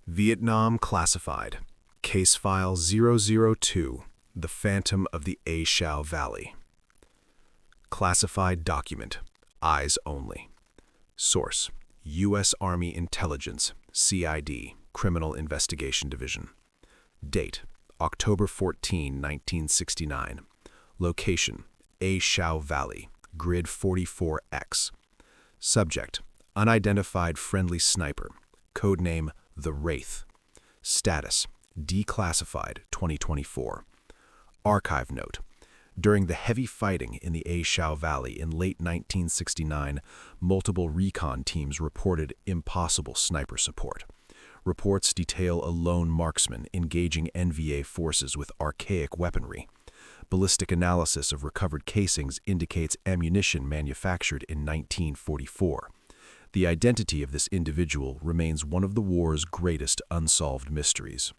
Vietnam Classified. Case File 002, The Phantom of the A Shau Valley. Classified document. Eyes only. Source: U.S. Army Intelligence, CID, Criminal Investigation Division. Date: October 14, 1969. Location: A Shau Valley, Grid 44X. Subject: Unidentified friendly sniper. Codename The Wraith. Status: Declassified 2024. Archive note: during the heavy fighting in the A Shau Valley in late 1969, multiple recon teams reported impossible sniper support. Reports detail a lone marksman engaging NVA forces with archaic weaponry. Ballistic analysis of recovered casings indicates ammunition manufactured in 1944. The identity of this individual remains one of the war's greatest unsolved mysteries.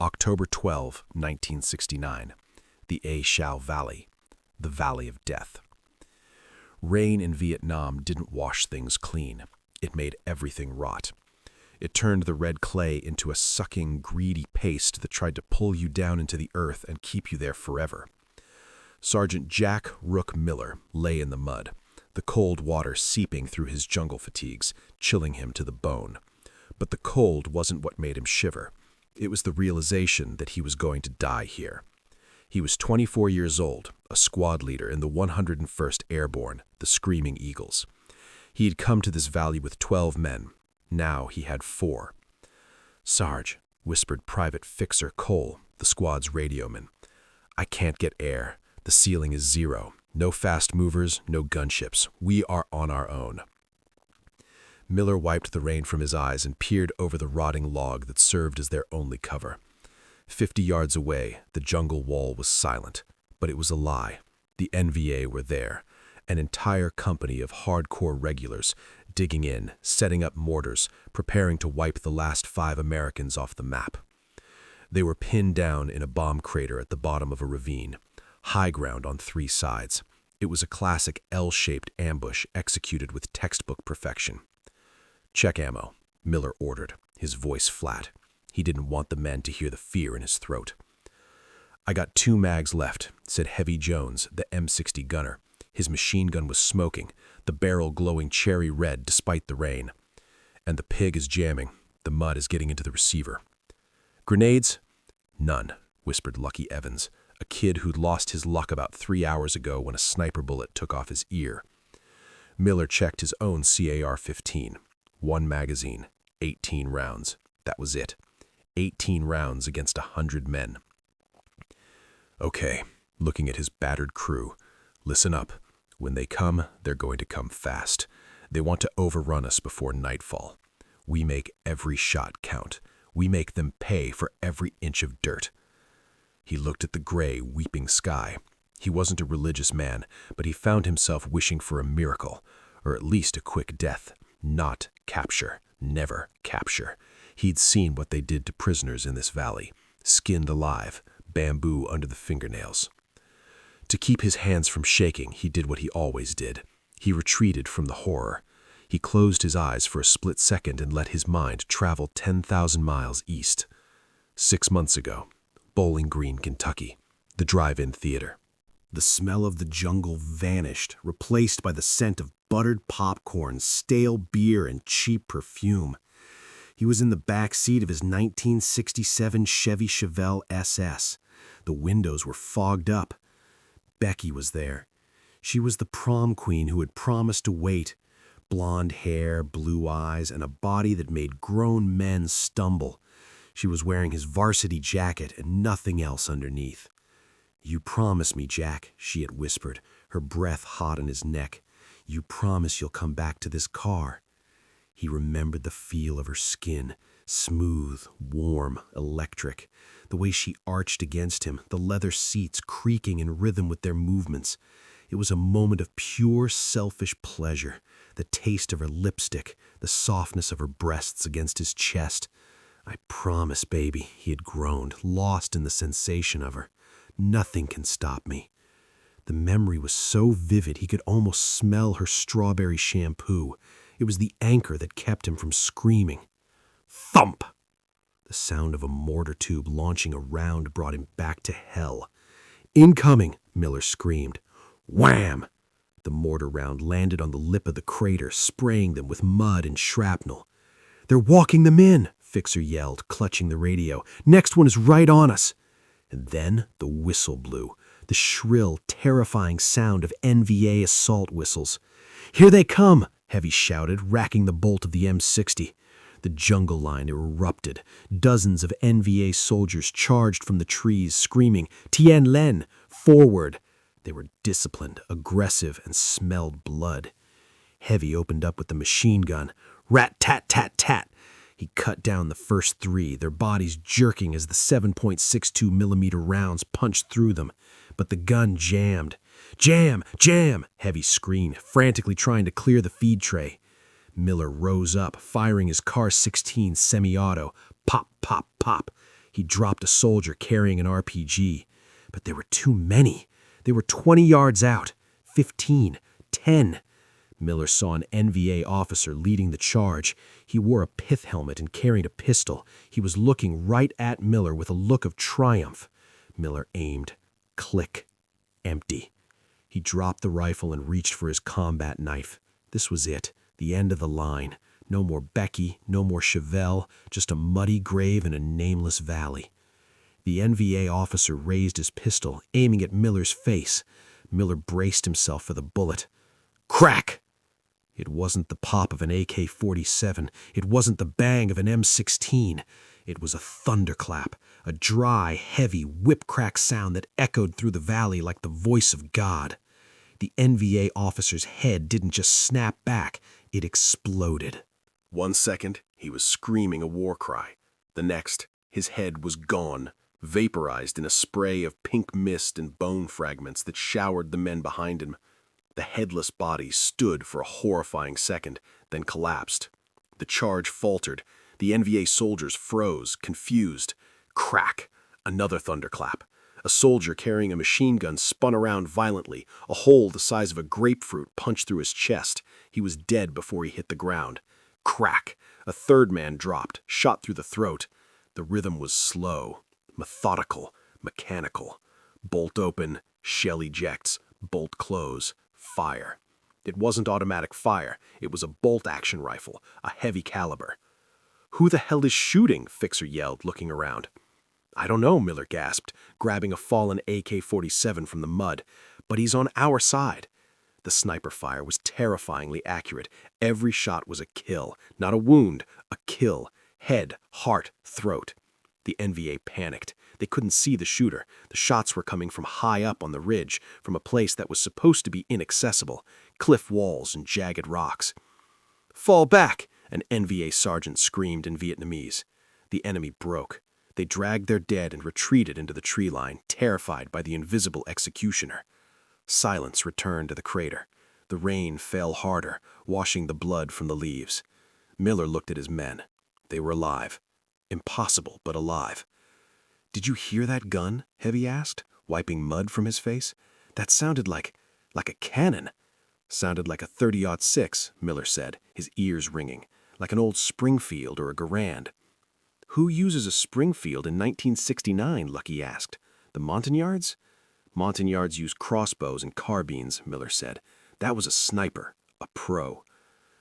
October 12, 1969. The A Shau Valley, the Valley of Death. Rain in Vietnam didn't wash things clean. It made everything rot. It turned the red clay into a sucking, greedy paste that tried to pull you down into the earth and keep you there forever. Sergeant Jack Rook Miller lay in the mud, the cold water seeping through his jungle fatigues, chilling him to the bone. But the cold wasn't what made him shiver. It was the realization that he was going to die here. He was 24 years old, a squad leader in the 101st Airborne, the Screaming Eagles. He had come to this valley with 12 men. Now he had 4. "Sarge," whispered Private Fixer Cole, the squad's radioman, "I can't get air. The ceiling is 0. No fast movers, no gunships. We are on our own." Miller wiped the rain from his eyes and peered over the rotting log that served as their only cover. 50 yards away, the jungle wall was silent, but it was a lie. The NVA were there, an entire company of hardcore regulars, digging in, setting up mortars, preparing to wipe the last 5 Americans off the map. They were pinned down in a bomb crater at the bottom of a ravine, high ground on 3 sides. It was a classic L-shaped ambush executed with textbook perfection. "Check ammo," Miller ordered, his voice flat. He didn't want the men to hear the fear in his throat. "I got 2 mags left," said Heavy Jones, the M60 gunner. His machine gun was smoking, the barrel glowing cherry red despite the rain. "And the pig is jamming. The mud is getting into the receiver." "Grenades?" "None," whispered Lucky Evans, a kid who'd lost his luck about 3 hours ago when a sniper bullet took off his ear. Miller checked his own CAR-15. 1 magazine, 18 rounds. That was it. 18 rounds against 100 men. "Okay," looking at his battered crew, "listen up. When they come, they're going to come fast. They want to overrun us before nightfall. We make every shot count. We make them pay for every inch of dirt." He looked at the gray, weeping sky. He wasn't a religious man, but he found himself wishing for a miracle, or at least a quick death. Not capture. Never capture. He'd seen what they did to prisoners in this valley. Skinned alive, bamboo under the fingernails. To keep his hands from shaking, he did what he always did. He retreated from the horror. He closed his eyes for a split second and let his mind travel 10,000 miles east. 6 months ago, Bowling Green, Kentucky, the drive-in theater. The smell of the jungle vanished, replaced by the scent of buttered popcorn, stale beer, and cheap perfume. He was in the back seat of his 1967 Chevy Chevelle SS. The windows were fogged up. Becky was there. She was the prom queen who had promised to wait. Blonde hair, blue eyes, and a body that made grown men stumble. She was wearing his varsity jacket and nothing else underneath. "You promise me, Jack," she had whispered, her breath hot on his neck. "You promise you'll come back to this car." He remembered the feel of her skin, smooth, warm, electric. The way she arched against him, the leather seats creaking in rhythm with their movements. It was a moment of pure, selfish pleasure. The taste of her lipstick, the softness of her breasts against his chest. "I promise, baby," he had groaned, lost in the sensation of her. "Nothing can stop me." The memory was so vivid he could almost smell her strawberry shampoo. It was the anchor that kept him from screaming. Thump! The sound of a mortar tube launching a round brought him back to hell. "Incoming!" Miller screamed. Wham! The mortar round landed on the lip of the crater, spraying them with mud and shrapnel. "They're walking them in!" Fixer yelled, clutching the radio. "Next one is right on us!" And then the whistle blew, the shrill, terrifying sound of NVA assault whistles. "Here they come!" Heavy shouted, racking the bolt of the M60. The jungle line erupted. Dozens of NVA soldiers charged from the trees, screaming, "Tien Len! Forward!" They were disciplined, aggressive, and smelled blood. Heavy opened up with the machine gun. Rat-tat-tat-tat! He cut down the first three, their bodies jerking as the 7.62 millimeter rounds punched through them. But the gun jammed. "Jam! Jam!" Heavy screamed, frantically trying to clear the feed tray. Miller rose up, firing his Car 16 semi-auto. Pop, pop, pop. He dropped a soldier carrying an RPG. But there were too many. They were 20 yards out. 15. 10. Miller saw an NVA officer leading the charge. He wore a pith helmet and carried a pistol. He was looking right at Miller with a look of triumph. Miller aimed. Click. Empty. He dropped the rifle and reached for his combat knife. This was it. The end of the line. No more Becky, no more Chevelle, just a muddy grave in a nameless valley. The NVA officer raised his pistol, aiming at Miller's face. Miller braced himself for the bullet. Crack! It wasn't the pop of an AK-47. It wasn't the bang of an M16. It was a thunderclap, a dry, heavy, whip-crack sound that echoed through the valley like the voice of God. The NVA officer's head didn't just snap back, it exploded. 1 second, he was screaming a war cry. The next, his head was gone, vaporized in a spray of pink mist and bone fragments that showered the men behind him. The headless body stood for a horrifying second, then collapsed. The charge faltered. The NVA soldiers froze, confused. Crack! Another thunderclap. A soldier carrying a machine gun spun around violently. A hole the size of a grapefruit punched through his chest. He was dead before he hit the ground. Crack! A third man dropped, shot through the throat. The rhythm was slow, methodical, mechanical. Bolt open, shell ejects, bolt close, fire. It wasn't automatic fire. It was a bolt-action rifle, a heavy caliber. "Who the hell is shooting?" Fixer yelled, looking around. "I don't know," Miller gasped, grabbing a fallen AK-47 from the mud. "But he's on our side." The sniper fire was terrifyingly accurate. Every shot was a kill, not a wound, a kill. Head, heart, throat. The NVA panicked. They couldn't see the shooter. The shots were coming from high up on the ridge, from a place that was supposed to be inaccessible, cliff walls and jagged rocks. "Fall back!" an NVA sergeant screamed in Vietnamese. The enemy broke. They dragged their dead and retreated into the tree line, terrified by the invisible executioner. Silence returned to the crater. The rain fell harder, washing the blood from the leaves. Miller looked at his men. They were alive. Impossible, but alive. "Did you hear that gun?" Heavy asked, wiping mud from his face. "That sounded like a cannon." "Sounded like a 30-06, Miller said, his ears ringing, like an old Springfield or a Garand. "Who uses a Springfield in 1969, Lucky asked. "The Montagnards?" "Montagnards use crossbows and carbines," Miller said. "That was a sniper, a pro."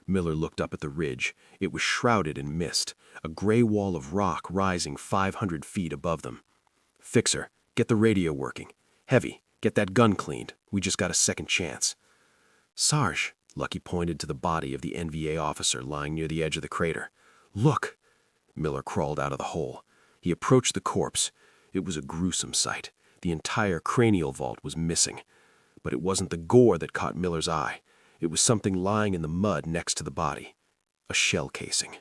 Miller looked up at the ridge. It was shrouded in mist, a gray wall of rock rising 500 feet above them. "Fixer, get the radio working. Heavy, get that gun cleaned. We just got a second chance." "Sarge," Lucky pointed to the body of the NVA officer lying near the edge of the crater. "Look!" Miller crawled out of the hole. He approached the corpse. It was a gruesome sight. The entire cranial vault was missing. But it wasn't the gore that caught Miller's eye. It was something lying in the mud next to the body. A shell casing.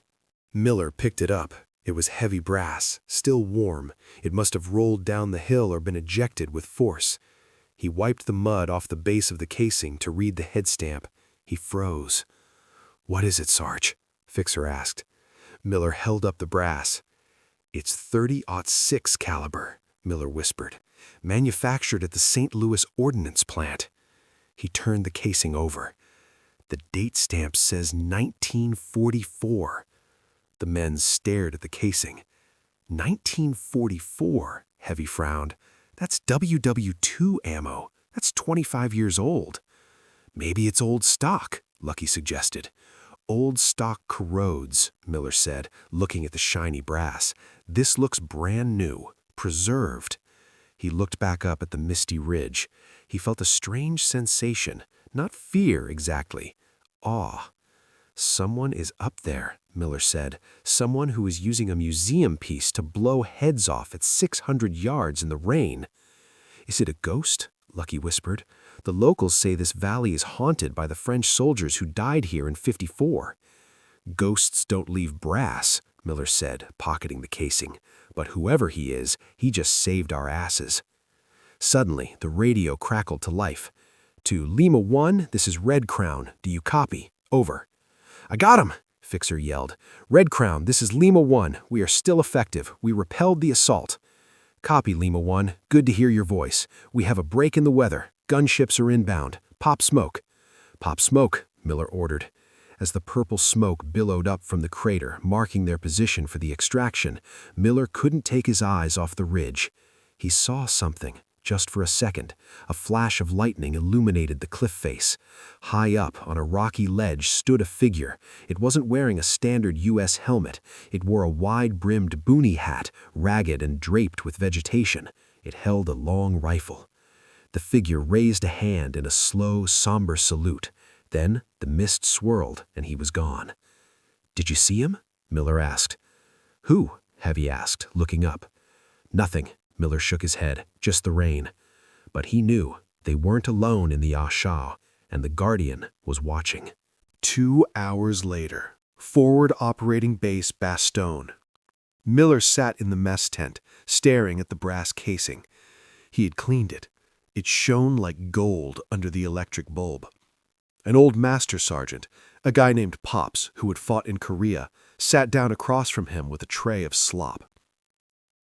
Miller picked it up. It was heavy brass, still warm. It must have rolled down the hill or been ejected with force. He wiped the mud off the base of the casing to read the head stamp. He froze. "What is it, Sarge?" Fixer asked. Miller held up the brass. "It's 30-06 caliber," Miller whispered. "Manufactured at the St. Louis Ordnance Plant." He turned the casing over. The date stamp says 1944. The men stared at the casing. 1944, Heavy frowned. That's WW2 ammo. That's 25 years old. Maybe it's old stock, Lucky suggested. Old stock corrodes, Miller said, looking at the shiny brass. This looks brand new, preserved. He looked back up at the misty ridge. He felt a strange sensation, not fear exactly, awe. Someone is up there, Miller said. Someone who is using a museum piece to blow heads off at 600 yards in the rain. Is it a ghost? Lucky whispered. The locals say this valley is haunted by the French soldiers who died here in '54. Ghosts don't leave brass, Miller said, pocketing the casing. But whoever he is, he just saved our asses. Suddenly, the radio crackled to life. To Lima 1, this is Red Crown. Do you copy? Over. I got him, Fixer yelled. Red Crown, this is Lima 1. We are still effective. We repelled the assault. Copy, Lima 1. Good to hear your voice. We have a break in the weather. Gunships are inbound. Pop smoke. Pop smoke, Miller ordered. As the purple smoke billowed up from the crater, marking their position for the extraction, Miller couldn't take his eyes off the ridge. He saw something, just for a second. A flash of lightning illuminated the cliff face. High up, on a rocky ledge, stood a figure. It wasn't wearing a standard U.S. helmet. It wore a wide-brimmed boonie hat, ragged and draped with vegetation. It held a long rifle. The figure raised a hand in a slow, somber salute. Then the mist swirled, and he was gone. Did you see him? Miller asked. Who? Heavy asked, looking up. Nothing. Miller shook his head, just the rain. But he knew they weren't alone in the A Shau, and the Guardian was watching. 2 hours later, Forward Operating Base Bastogne. Miller sat in the mess tent, staring at the brass casing. He had cleaned it. It shone like gold under the electric bulb. An old master sergeant, a guy named Pops who had fought in Korea, sat down across from him with a tray of slop.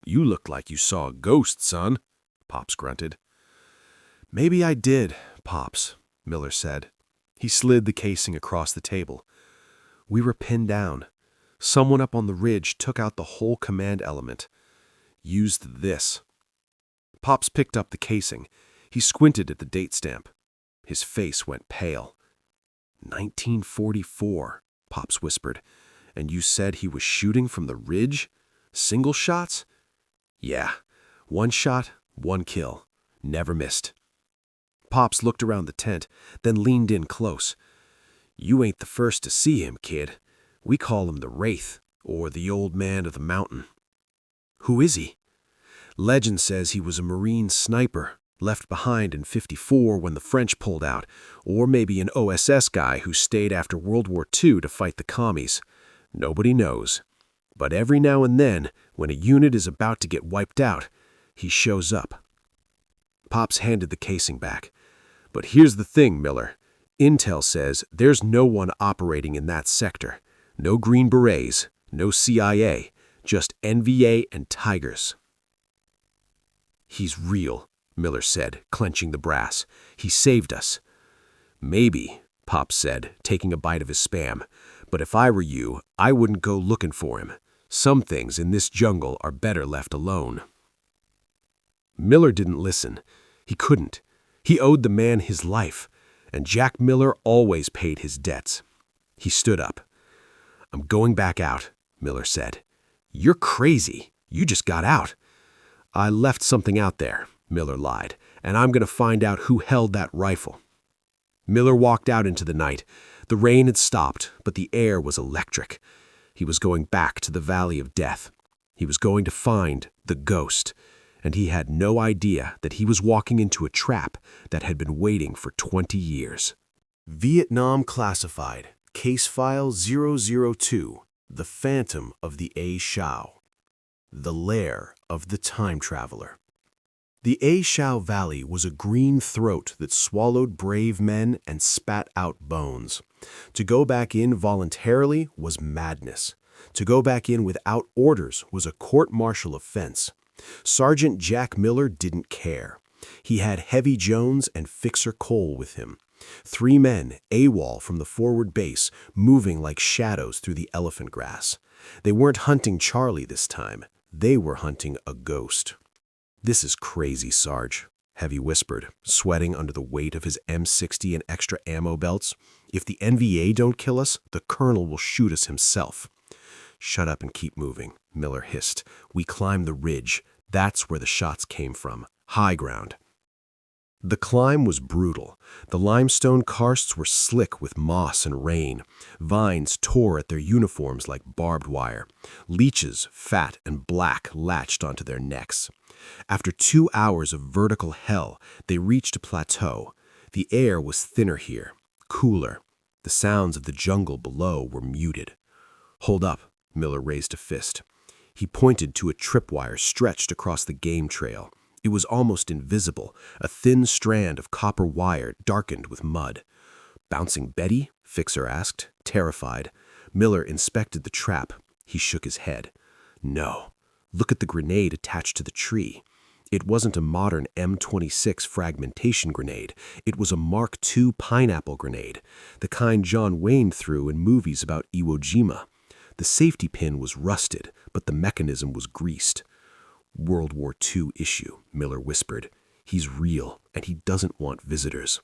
You look like you saw a ghost, son, Pops grunted. Maybe I did, Pops, Miller said. He slid the casing across the table. We were pinned down. Someone up on the ridge took out the whole command element. Used this. Pops picked up the casing. He squinted at the date stamp. His face went pale. 1944, Pops whispered. And you said he was shooting from the ridge? Single shots? Yeah. 1 shot, 1 kill. Never missed. Pops looked around the tent, then leaned in close. You ain't the first to see him, kid. We call him the Wraith, or the Old Man of the Mountain. Who is he? Legend says he was a Marine sniper, left behind in '54 when the French pulled out, or maybe an OSS guy who stayed after World War II to fight the commies. Nobody knows. But every now and then, when a unit is about to get wiped out, he shows up. Pops handed the casing back. But here's the thing, Miller. Intel says there's no one operating in that sector. No Green Berets, no CIA, just NVA and Tigers. He's real, Miller said, clenching the brass. He saved us. Maybe, Pops said, taking a bite of his Spam. But if I were you, I wouldn't go looking for him. Some things in this jungle are better left alone. Miller didn't listen. He couldn't. He owed the man his life, and Jack Miller always paid his debts. He stood up. I'm going back out, Miller said. You're crazy. You just got out. I left something out there, Miller lied, and I'm going to find out who held that rifle. Miller walked out into the night. The rain had stopped, but the air was electric. He was going back to the Valley of Death. He was going to find the ghost, and he had no idea that he was walking into a trap that had been waiting for 20 years. Vietnam Classified, Case File 002, The Phantom of the A Shau. The Lair of the Time Traveler. The A Shau Valley was a green throat that swallowed brave men and spat out bones. To go back in voluntarily was madness. To go back in without orders was a court-martial offense. Sergeant Jack Miller didn't care. He had Heavy Jones and Fixer Cole with him. 3 men, AWOL from the forward base, moving like shadows through the elephant grass. They weren't hunting Charlie this time. They were hunting a ghost. "This is crazy, Sarge," Heavy whispered, sweating under the weight of his M60 and extra ammo belts. "If the NVA don't kill us, the colonel will shoot us himself." "Shut up and keep moving," Miller hissed. "We climbed the ridge. That's where the shots came from. High ground." The climb was brutal. The limestone karsts were slick with moss and rain. Vines tore at their uniforms like barbed wire. Leeches, fat and black, latched onto their necks. After 2 hours of vertical hell, they reached a plateau. The air was thinner here, cooler. The sounds of the jungle below were muted. "Hold up," Miller raised a fist. He pointed to a tripwire stretched across the game trail. It was almost invisible, a thin strand of copper wire darkened with mud. "Bouncing Betty?" Fixer asked, terrified. Miller inspected the trap. He shook his head. "No. Look at the grenade attached to the tree." It wasn't a modern M26 fragmentation grenade. It was a Mark II pineapple grenade, the kind John Wayne threw in movies about Iwo Jima. The safety pin was rusted, but the mechanism was greased. "World War II issue," Miller whispered. "He's real, and he doesn't want visitors."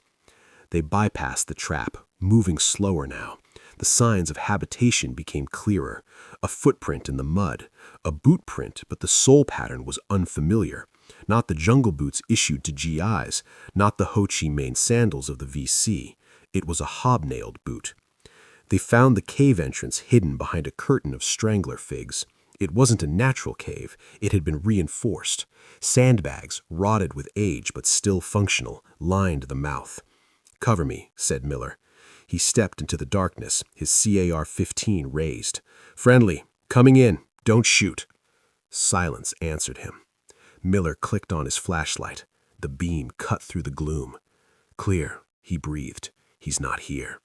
They bypassed the trap, moving slower now. The signs of habitation became clearer. A footprint in the mud, a boot print, but the sole pattern was unfamiliar. Not the jungle boots issued to GIs, not the Ho Chi Minh sandals of the VC. It was a hobnailed boot. They found the cave entrance hidden behind a curtain of strangler figs. It wasn't a natural cave. It had been reinforced. Sandbags, rotted with age but still functional, lined the mouth. "Cover me," said Miller. He stepped into the darkness, his CAR-15 raised. "Friendly, coming in. Don't shoot." Silence answered him. Miller clicked on his flashlight. The beam cut through the gloom. "Clear," he breathed. "He's not here."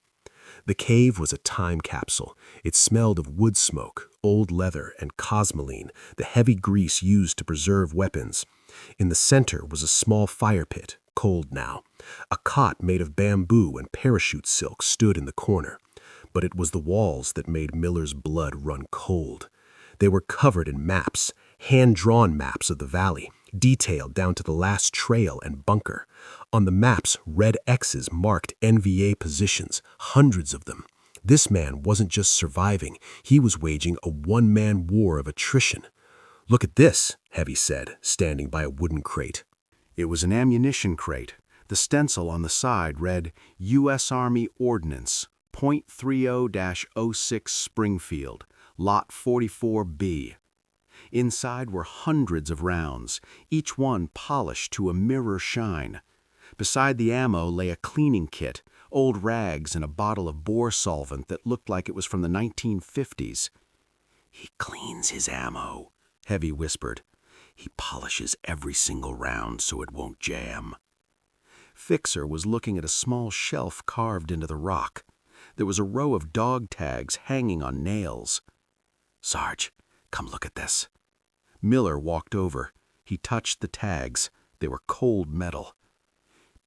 The cave was a time capsule. It smelled of wood smoke, old leather, and cosmoline, the heavy grease used to preserve weapons. In the center was a small fire pit, cold now. A cot made of bamboo and parachute silk stood in the corner. But it was the walls that made Miller's blood run cold. They were covered in maps, hand-drawn maps of the valley, detailed down to the last trail and bunker. On the maps, red X's marked NVA positions, hundreds of them. This man wasn't just surviving, he was waging a one-man war of attrition. "Look at this," Heavy said, standing by a wooden crate. It was an ammunition crate. The stencil on the side read, "U.S. Army Ordnance, .30-06 Springfield, Lot 44B." Inside were hundreds of rounds, each one polished to a mirror shine. Beside the ammo lay a cleaning kit, old rags and a bottle of bore solvent that looked like it was from the 1950s. "He cleans his ammo," Heavy whispered. "He polishes every single round so it won't jam." Fixer was looking at a small shelf carved into the rock. There was a row of dog tags hanging on nails. "Sarge, come look at this." Miller walked over. He touched the tags. They were cold metal.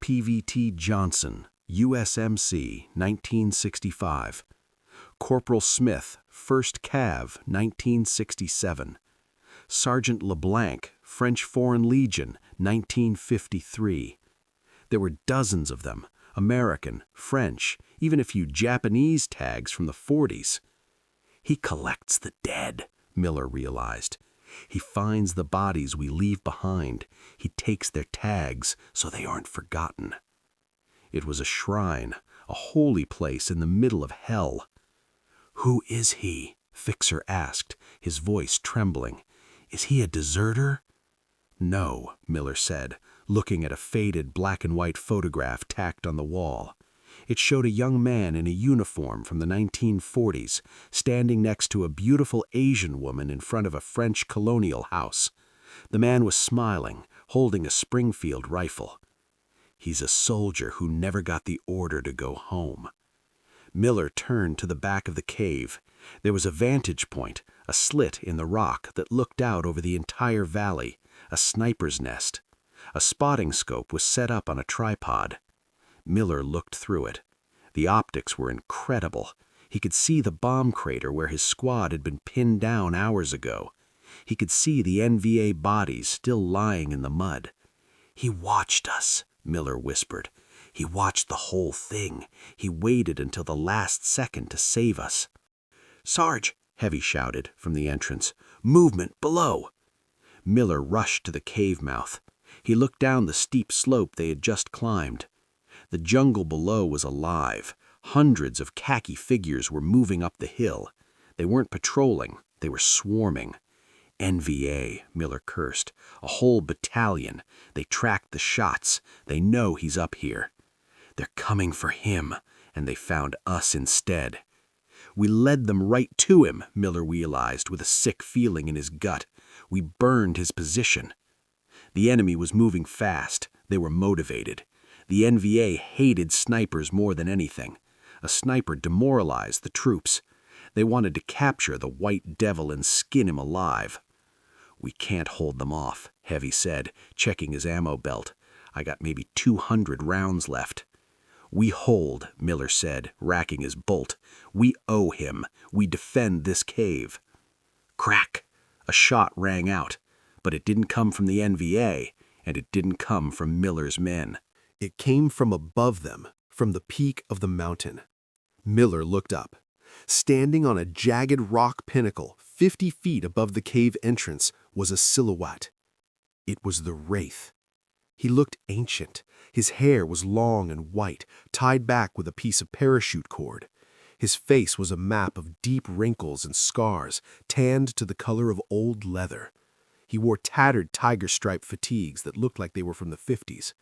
"PVT Johnson, USMC, 1965. Corporal Smith, 1st Cav, 1967. Sergeant LeBlanc, French Foreign Legion, 1953. There were dozens of them, American, French, even a few Japanese tags from the 40s. "He collects the dead," Miller realized. "He finds the bodies we leave behind. He takes their tags so they aren't forgotten." It was a shrine, a holy place in the middle of hell. "Who is he?" Fixer asked, his voice trembling. "Is he a deserter?" "No," Miller said, looking at a faded black-and-white photograph tacked on the wall. It showed a young man in a uniform from the 1940s, standing next to a beautiful Asian woman in front of a French colonial house. The man was smiling, holding a Springfield rifle. "He's a soldier who never got the order to go home." Miller turned to the back of the cave. There was a vantage point, a slit in the rock that looked out over the entire valley, a sniper's nest. A spotting scope was set up on a tripod. Miller looked through it. The optics were incredible. He could see the bomb crater where his squad had been pinned down hours ago. He could see the NVA bodies still lying in the mud. "He watched us," Miller whispered. "He watched the whole thing. He waited until the last second to save us." "Sarge," Heavy shouted from the entrance. "Movement below!" Miller rushed to the cave mouth. He looked down the steep slope they had just climbed. The jungle below was alive. Hundreds of khaki figures were moving up the hill. They weren't patrolling, they were swarming. "NVA," Miller cursed. "A whole battalion. They tracked the shots. They know he's up here. They're coming for him, and they found us instead." "We led them right to him," Miller realized with a sick feeling in his gut. "We burned his position." The enemy was moving fast. They were motivated. The NVA hated snipers more than anything. A sniper demoralized the troops. They wanted to capture the white devil and skin him alive. "We can't hold them off," Heavy said, checking his ammo belt. "I got maybe 200 rounds left." "We hold," Miller said, racking his bolt. "We owe him. We defend this cave." Crack! A shot rang out, but it didn't come from the NVA, and it didn't come from Miller's men. It came from above them, from the peak of the mountain. Miller looked up. Standing on a jagged rock pinnacle 50 feet above the cave entrance was a silhouette. It was the Wraith. He looked ancient. His hair was long and white, tied back with a piece of parachute cord. His face was a map of deep wrinkles and scars, tanned to the color of old leather. He wore tattered tiger-stripe fatigues that looked like they were from the 50s.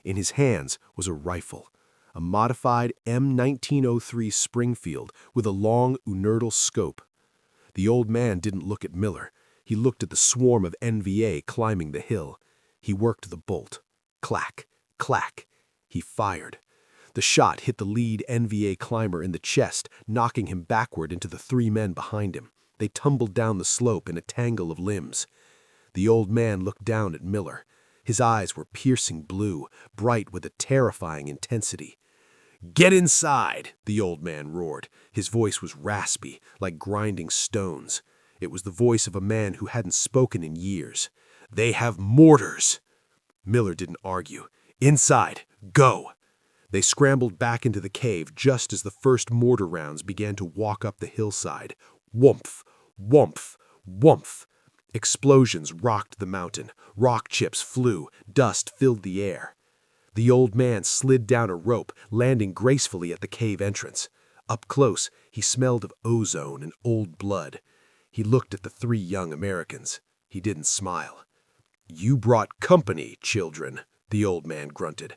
In his hands was a rifle, a modified M1903 Springfield with a long Unertal scope. The old man didn't look at Miller. He looked at the swarm of NVA climbing the hill. He worked the bolt. Clack, clack. He fired. The shot hit the lead NVA climber in the chest, knocking him backward into the 3 men behind him. They tumbled down the slope in a tangle of limbs. The old man looked down at Miller. His eyes were piercing blue, bright with a terrifying intensity. "Get inside," the old man roared. His voice was raspy, like grinding stones. It was the voice of a man who hadn't spoken in years. "They have mortars." Miller didn't argue. "Inside, go." They scrambled back into the cave just as the first mortar rounds began to walk up the hillside. Whumph, whumph, whumph. Explosions rocked the mountain. Rock chips flew. Dust filled the air. The old man slid down a rope, landing gracefully at the cave entrance. Up close, he smelled of ozone and old blood. He looked at the 3 young Americans. He didn't smile. "You brought company, children," the old man grunted.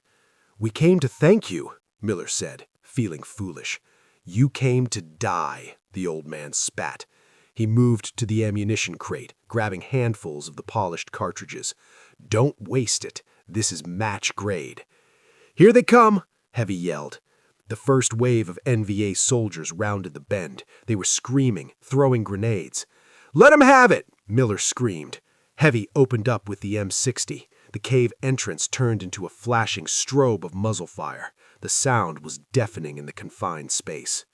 "We came to thank you," Miller said, feeling foolish. "You came to die," the old man spat. He moved to the ammunition crate, grabbing handfuls of the polished cartridges. "Don't waste it. This is match grade." "Here they come!" Heavy yelled. The first wave of NVA soldiers rounded the bend. They were screaming, throwing grenades. "Let 'em have it!" Miller screamed. Heavy opened up with the M60. The cave entrance turned into a flashing strobe of muzzle fire. The sound was deafening in the confined space.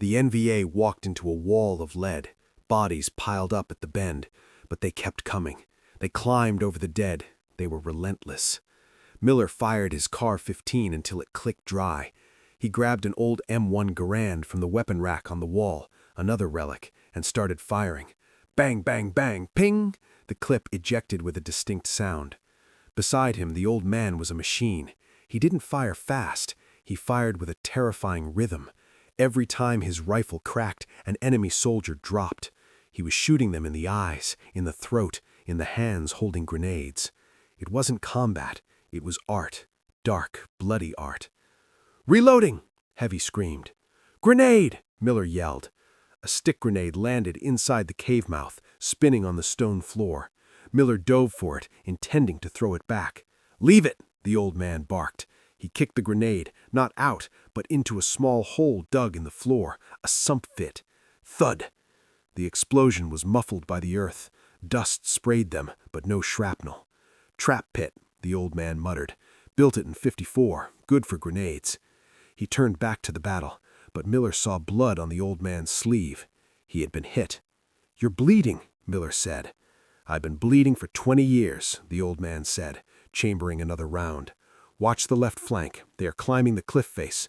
The NVA walked into a wall of lead. Bodies piled up at the bend, but they kept coming. They climbed over the dead. They were relentless. Miller fired his CAR-15 until it clicked dry. He grabbed an old M1 Garand from the weapon rack on the wall, another relic, and started firing. Bang, bang, bang, ping! The clip ejected with a distinct sound. Beside him, the old man was a machine. He didn't fire fast. He fired with a terrifying rhythm. Every time his rifle cracked, an enemy soldier dropped. He was shooting them in the eyes, in the throat, in the hands holding grenades. It wasn't combat. It was art. Dark, bloody art. "Reloading!" Heavy screamed. "Grenade!" Miller yelled. A stick grenade landed inside the cave mouth, spinning on the stone floor. Miller dove for it, intending to throw it back. "Leave it!" the old man barked. He kicked the grenade, not out, but into a small hole dug in the floor, a sump pit. Thud! The explosion was muffled by the earth. Dust sprayed them, but no shrapnel. "Trap pit," the old man muttered. Built it in '54, good for grenades. He turned back to the battle, but Miller saw blood on the old man's sleeve. He had been hit. "You're bleeding," Miller said. "I've been bleeding for 20 years, the old man said, chambering another round. "Watch the left flank. They are climbing the cliff face."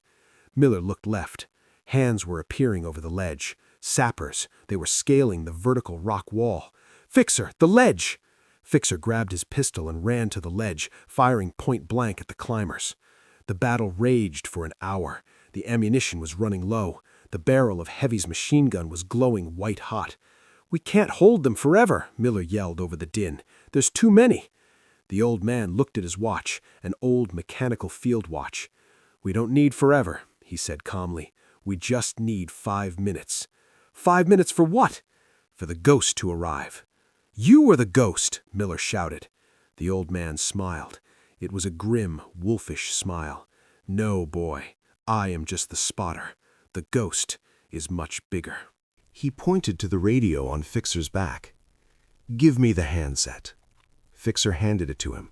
Miller looked left. Hands were appearing over the ledge. Sappers. They were scaling the vertical rock wall. "Fixer, the ledge!" Fixer grabbed his pistol and ran to the ledge, firing point blank at the climbers. The battle raged for an hour. The ammunition was running low. The barrel of Heavy's machine gun was glowing white-hot. "We can't hold them forever," Miller yelled over the din. "There's too many." The old man looked at his watch, an old mechanical field watch. "We don't need forever," he said calmly. "We just need 5 minutes." "5 minutes for what?" "For the ghost to arrive." "You are the ghost!" Miller shouted. The old man smiled. It was a grim, wolfish smile. "No, boy, I am just the spotter. The ghost is much bigger." He pointed to the radio on Fixer's back. "Give me the handset." Fixer handed it to him.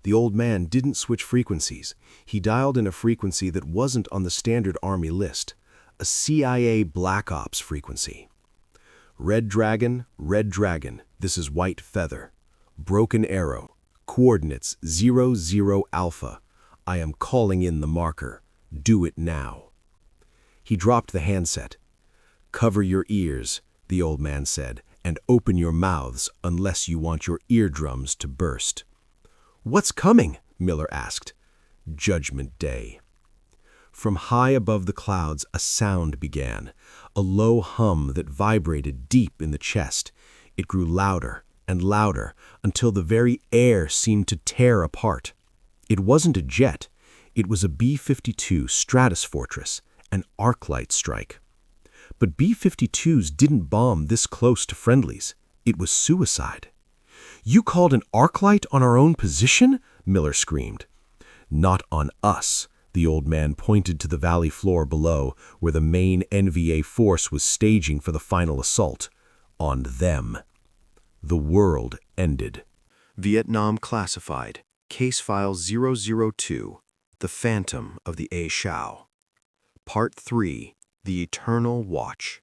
The old man didn't switch frequencies. He dialed in a frequency that wasn't on the standard Army list, a CIA Black Ops frequency. Red Dragon, this is White Feather. Broken Arrow, coordinates 00 Alpha. I am calling in the marker. Do it now. He dropped the handset. "Cover your ears," the old man said, "and open your mouths unless you want your eardrums to burst." "What's coming?" Miller asked. "Judgment Day." From high above the clouds, a sound began, a low hum that vibrated deep in the chest. It grew louder and louder until the very air seemed to tear apart. It wasn't a jet. It was a B-52 Stratus Fortress, an arc-light strike. But B-52s didn't bomb this close to friendlies. It was suicide. "You called an arc-light on our own position?" Miller screamed. "Not on us." The old man pointed to the valley floor below, where the main NVA force was staging for the final assault. "On them." The world ended. Vietnam Classified, Case File 002, The Phantom of the A Shau. Part 3, The Eternal Watch.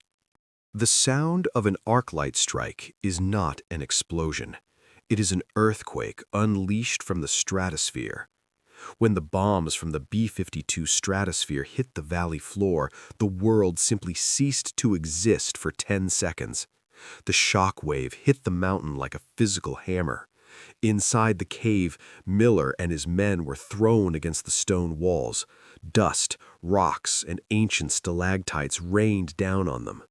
The sound of an arc-light strike is not an explosion. It is an earthquake unleashed from the stratosphere. When the bombs from the B-52 Stratosphere hit the valley floor, the world simply ceased to exist for 10 seconds. The shock wave hit the mountain like a physical hammer. Inside the cave, Miller and his men were thrown against the stone walls. Dust, rocks, and ancient stalactites rained down on them.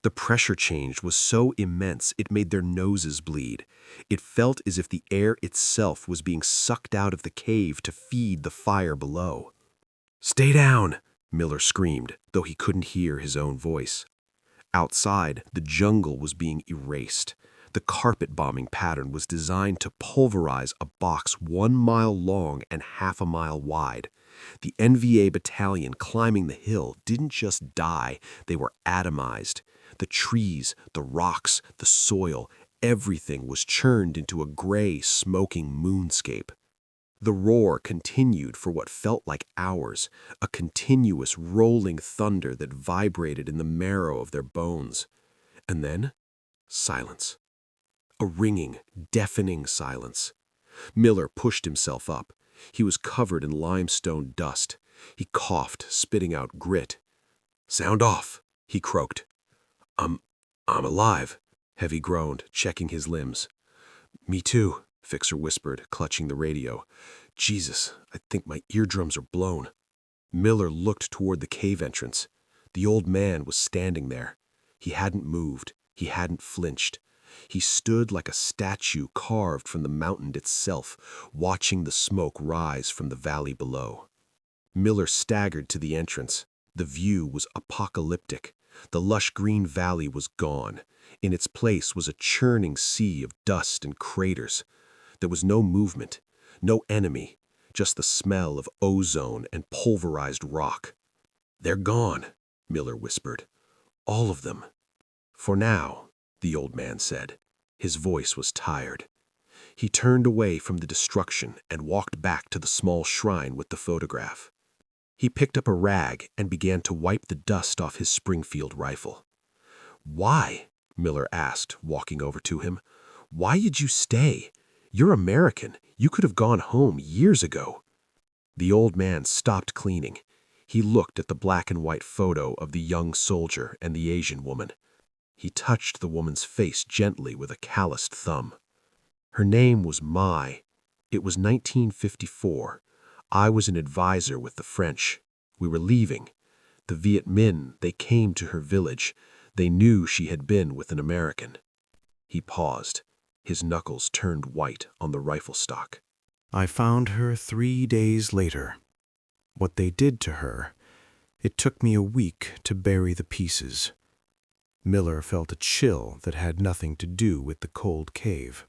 The pressure change was so immense it made their noses bleed. It felt as if the air itself was being sucked out of the cave to feed the fire below. "Stay down!" Miller screamed, though he couldn't hear his own voice. Outside, the jungle was being erased. The carpet bombing pattern was designed to pulverize a box 1 mile long and half a mile wide. The NVA battalion climbing the hill didn't just die, they were atomized. The trees, the rocks, the soil, everything was churned into a gray, smoking moonscape. The roar continued for what felt like hours, a continuous rolling thunder that vibrated in the marrow of their bones. And then, silence. A ringing, deafening silence. Miller pushed himself up. He was covered in limestone dust. He coughed, spitting out grit. "Sound off," he croaked. I'm alive," Heavy groaned, checking his limbs. "Me too," Fixer whispered, clutching the radio. "Jesus, I think my eardrums are blown." Miller looked toward the cave entrance. The old man was standing there. He hadn't moved. He hadn't flinched. He stood like a statue carved from the mountain itself, watching the smoke rise from the valley below. Miller staggered to the entrance. The view was apocalyptic. The lush green valley was gone. In its place was a churning sea of dust and craters. There was no movement, no enemy, just the smell of ozone and pulverized rock. "They're gone," Miller whispered. "All of them." "For now," the old man said. His voice was tired. He turned away from the destruction and walked back to the small shrine with the photograph. He picked up a rag and began to wipe the dust off his Springfield rifle. "Why?" Miller asked, walking over to him. "Why did you stay? You're American. You could have gone home years ago." The old man stopped cleaning. He looked at the black and white photo of the young soldier and the Asian woman. He touched the woman's face gently with a calloused thumb. Her name was Mai. It was 1954. I was an advisor with the French. We were leaving. The Viet Minh, they came to her village. They knew she had been with an American. He paused. His knuckles turned white on the rifle stock. I found her 3 days later. What they did to her, it took me a week to bury the pieces. Miller felt a chill that had nothing to do with the cold cave.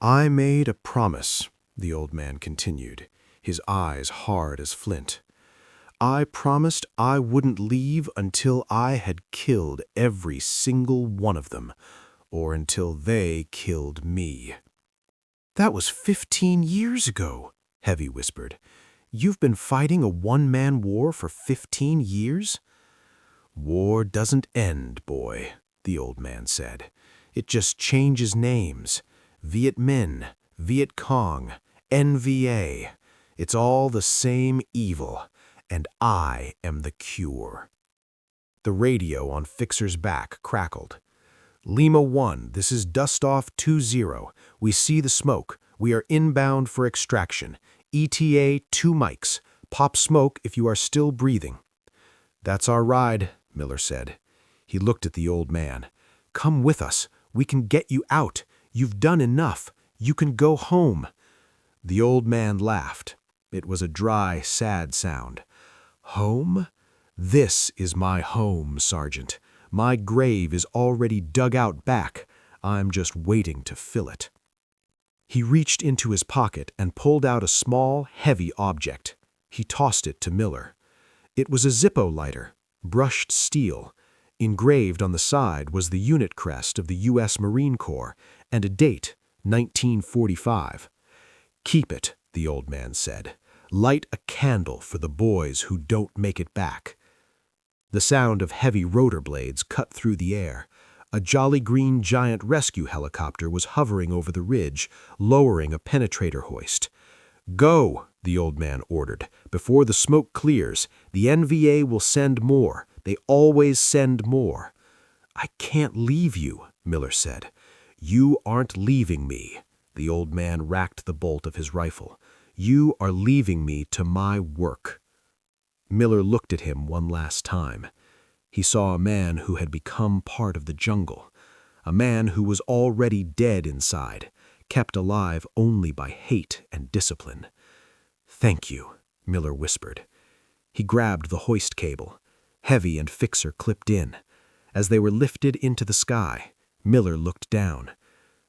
I made a promise, the old man continued, his eyes hard as flint. I promised I wouldn't leave until I had killed every single one of them, or until they killed me. That was 15 years ago, Heavy whispered. You've been fighting a one-man war for 15 years? War doesn't end, boy, the old man said. It just changes names. Viet Minh, Viet Cong, NVA. It's all the same evil, and I am the cure. The radio on Fixer's back crackled. Lima 1, this is Dustoff 20. We see the smoke. We are inbound for extraction. ETA 2 mics. Pop smoke if you are still breathing. That's our ride, Miller said. He looked at the old man. Come with us. We can get you out. You've done enough. You can go home. The old man laughed. It was a dry, sad sound. Home? This is my home, Sergeant. My grave is already dug out back. I'm just waiting to fill it. He reached into his pocket and pulled out a small, heavy object. He tossed it to Miller. It was a Zippo lighter, brushed steel. Engraved on the side was the unit crest of the U.S. Marine Corps and a date, 1945. Keep it, the old man said. Light a candle for the boys who don't make it back. The sound of heavy rotor blades cut through the air. A Jolly Green Giant rescue helicopter was hovering over the ridge, lowering a penetrator hoist. Go, the old man ordered. Before the smoke clears, the NVA will send more. They always send more. I can't leave you, Miller said. You aren't leaving me. The old man racked the bolt of his rifle. You are leaving me to my work. Miller looked at him one last time. He saw a man who had become part of the jungle, a man who was already dead inside, kept alive only by hate and discipline. Thank you, Miller whispered. He grabbed the hoist cable. Heavy and Fixer clipped in. As they were lifted into the sky, Miller looked down.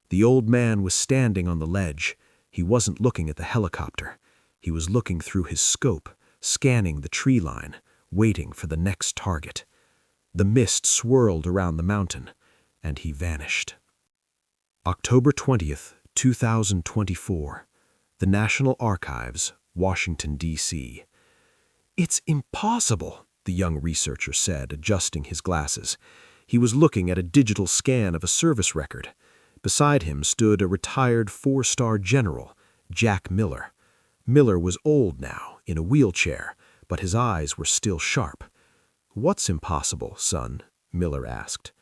The old man was standing on the ledge. He wasn't looking at the helicopter. He was looking through his scope, scanning the tree line, waiting for the next target. The mist swirled around the mountain, and he vanished. October 20th, 2024. The National Archives, Washington, D.C. It's impossible, the young researcher said, adjusting his glasses. He was looking at a digital scan of a service record. Beside him stood a retired 4-star general, Jack Miller. Miller was old now, in a wheelchair, but his eyes were still sharp. What's impossible, son? Miller asked.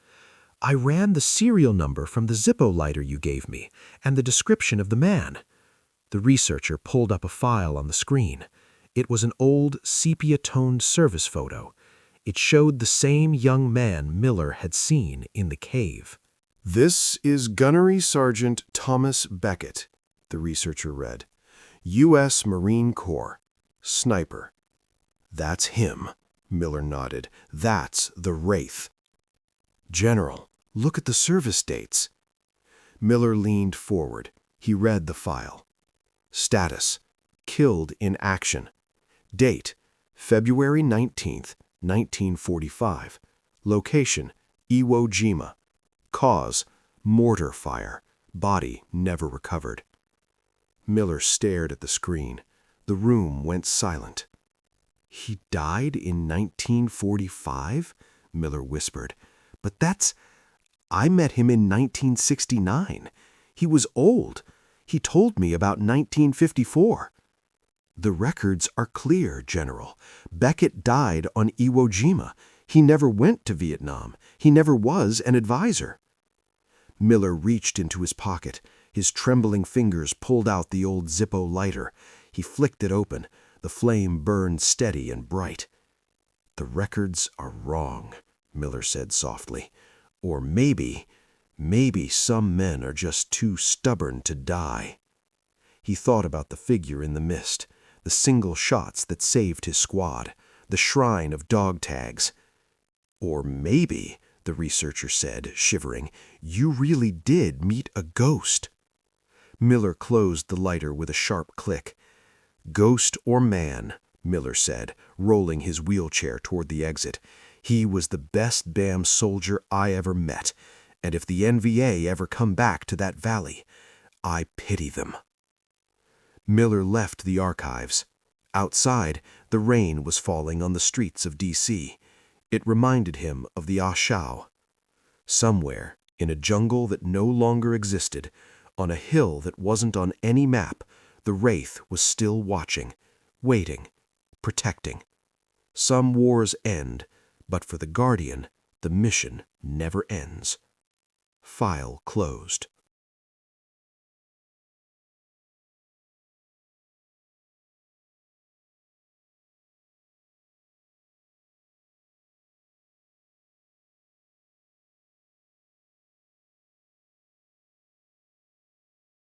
I ran the serial number from the Zippo lighter you gave me, and the description of the man. The researcher pulled up a file on the screen. It was an old, sepia-toned service photo. It showed the same young man Miller had seen in the cave. This is Gunnery Sergeant Thomas Beckett, the researcher read. U.S. Marine Corps. Sniper. That's him, Miller nodded. That's the Wraith. General, look at the service dates. Miller leaned forward. He read the file. Status. Killed in action. Date. February 19th, 1945. Location. Iwo Jima. Cause. Mortar fire. Body never recovered. Miller stared at the screen. The room went silent. "He died in 1945?" Miller whispered. "But I met him in 1969. He was old. He told me about 1954. "The records are clear, General. Beckett died on Iwo Jima. He never went to Vietnam. He never was an advisor." Miller reached into his pocket. His trembling fingers pulled out the old Zippo lighter. He flicked it open. The flame burned steady and bright. "The records are wrong," Miller said softly. "Or maybe some men are just too stubborn to die." He thought about the figure in the mist, the single shots that saved his squad, the shrine of dog tags. "Or maybe," the researcher said, shivering, "you really did meet a ghost." Miller closed the lighter with a sharp click. "Ghost or man," Miller said, rolling his wheelchair toward the exit, "he was the best damn soldier I ever met, and if the NVA ever come back to that valley, I pity them." Miller left the archives. Outside, the rain was falling on the streets of D.C. It reminded him of the A Shau. Somewhere, in a jungle that no longer existed, on a hill that wasn't on any map, the Wraith was still watching, waiting, protecting. Some wars end, but for the Guardian, the mission never ends. File closed.